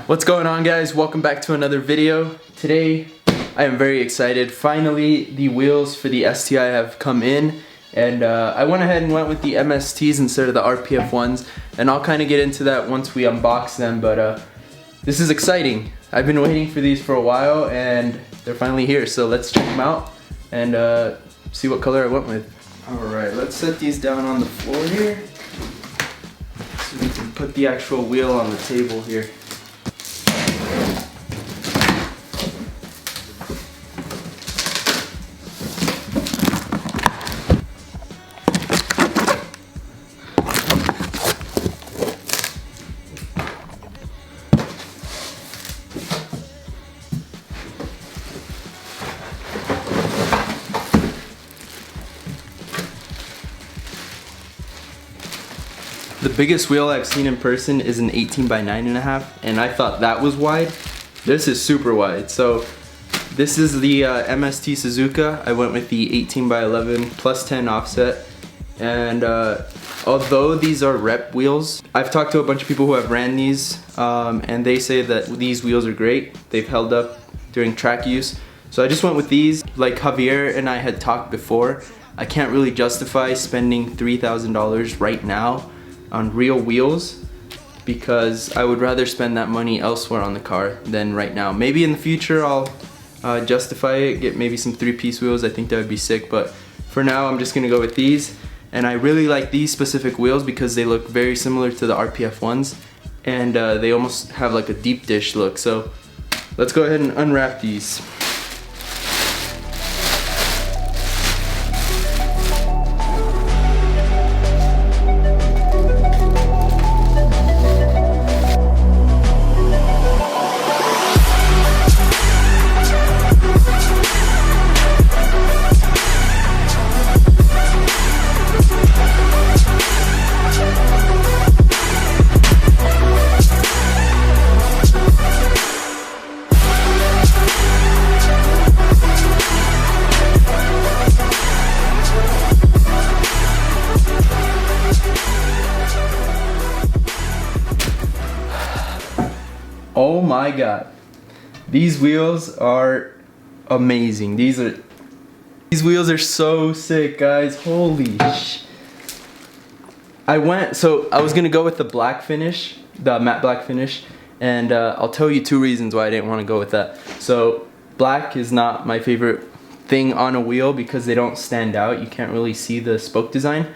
What's going on, guys? Welcome back to another video. Today I am very excited. Finally the wheels for the STI have come in, and I went ahead and went with the MSTs instead of the RPF ones, and I'll kind of get into that once we unbox them, but this is exciting. I've been waiting for these for a while and they're finally here, so let's check them out and see what color I went with. Alright, let's set these down on the floor here so we can put the actual wheel on the table here. The biggest wheel I've seen in person is an 18 by 9.5, and I thought that was wide. This is super wide. So this is the MST Suzuka. I went with the 18 by 11 plus 10 offset, and although these are rep wheels, I've talked to a bunch of people who have ran these, and they say that these wheels are great. They've held up during track use. So I just went with these. Like Javier and I had talked before, I can't really justify spending $3,000 right now on real wheels, because I would rather spend that money elsewhere on the car than right now. Maybe in the future I'll justify it, get maybe some 3-piece wheels. I think that would be sick, but for now I'm just gonna go with these. And I really like these specific wheels because they look very similar to the RPF ones, and they almost have like a deep dish look. So let's go ahead and unwrap these. Oh my god, these wheels are amazing. These wheels are so sick, guys. Holy sh! I was gonna go with the black finish, the matte black finish, and I'll tell you 2 reasons why I didn't want to go with that. So black is not my favorite thing on a wheel because they don't stand out. You can't really see the spoke design,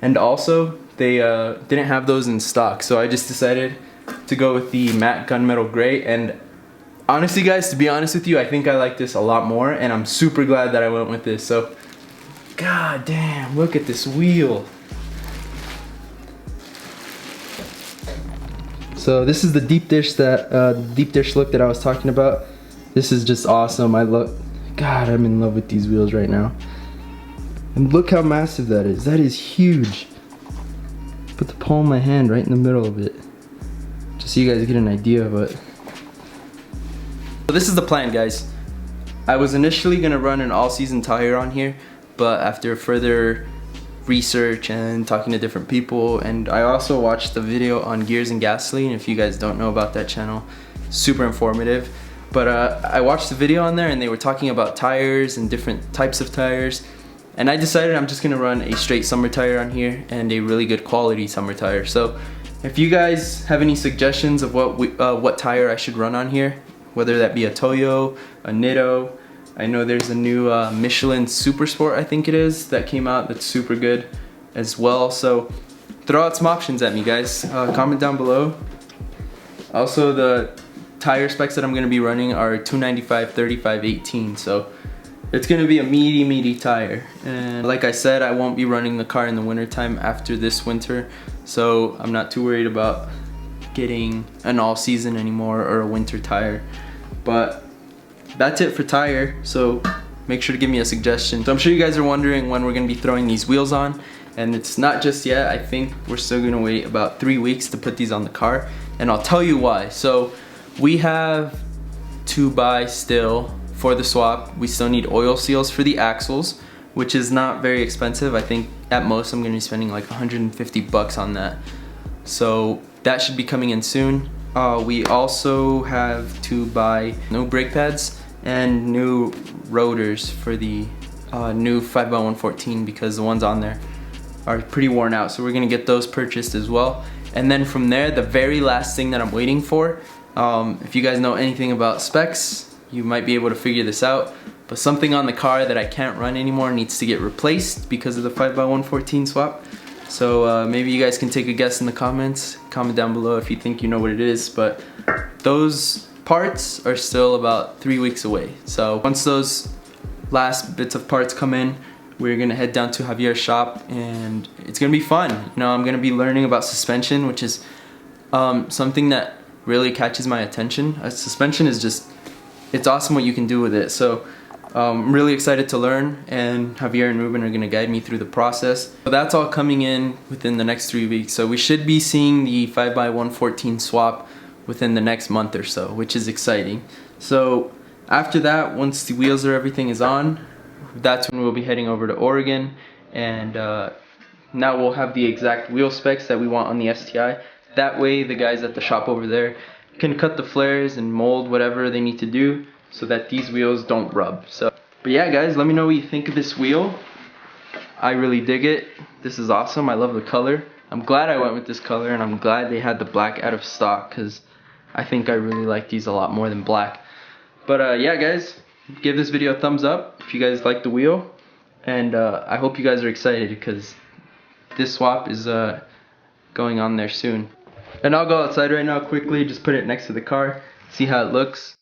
and also they didn't have those in stock, so I just decided to go with the matte gunmetal gray. And honestly, guys, to be honest with you, I think I like this a lot more, and I'm super glad that I went with this. So god damn, look at this wheel. So this is the deep dish look that I was talking about. This is just awesome. God, I'm in love with these wheels right now. And look how massive that is. That is huge. Put the palm of my hand right in the middle of it, just so you guys get an idea of it. So this is the plan, guys. I was initially gonna run an all-season tire on here, but after further research and talking to different people, and I also watched the video on Gears and Gasoline. If you guys don't know about that channel, super informative. But I watched the video on there, and they were talking about tires and different types of tires, and I decided I'm just gonna run a straight summer tire on here and a really good quality summer tire. So if you guys have any suggestions of what tire I should run on here, whether that be a Toyo, a Nitto, I know there's a new Michelin Super Sport, I think it is, that came out that's super good as well. So throw out some options at me, guys. Comment down below. Also, the tire specs that I'm going to be running are 295, 35, 18, so it's going to be a meaty tire. And like I said, I won't be running the car in the winter time after this winter, so I'm not too worried about getting an all season anymore or a winter tire. But that's it for tire, so make sure to give me a suggestion. So I'm sure you guys are wondering when we're gonna be throwing these wheels on, and it's not just yet. I think we're still gonna wait about 3 weeks to put these on the car, and I'll tell you why. So we have to buy still for the swap. We still need oil seals for the axles, which is not very expensive. I think at most I'm gonna be spending like 150 bucks on that. So that should be coming in soon. We also have to buy new brake pads and new rotors for the new 5x114 because the ones on there are pretty worn out, so we're gonna get those purchased as well. And then from there, the very last thing that I'm waiting for, if you guys know anything about specs, you might be able to figure this out, but something on the car that I can't run anymore needs to get replaced because of the 5x114 swap. So maybe you guys can take a guess in the comments. Comment down below if you think you know what it is, but those parts are still about 3 weeks away. So once those last bits of parts come in, we're gonna head down to Javier's shop and it's gonna be fun. You know, I'm gonna be learning about suspension, which is something that really catches my attention. Suspension is just, it's awesome what you can do with it. So I'm really excited to learn, and Javier and Ruben are gonna guide me through the process. So that's all coming in within the next 3 weeks. So we should be seeing the 5x114 swap within the next month or so, which is exciting. So after that, once the wheels or everything is on, that's when we'll be heading over to Oregon, and now we'll have the exact wheel specs that we want on the STI. That way the guys at the shop over there can cut the flares and mold whatever they need to do so that these wheels don't rub. So, but yeah guys, let me know what you think of this wheel. I really dig it. This is awesome. I love the color. I'm glad I went with this color, and I'm glad they had the black out of stock because I think I really like these a lot more than black. But yeah guys, give this video a thumbs up if you guys like the wheel, and I hope you guys are excited because this swap is going on there soon. And I'll go outside right now quickly, just put it next to the car, see how it looks.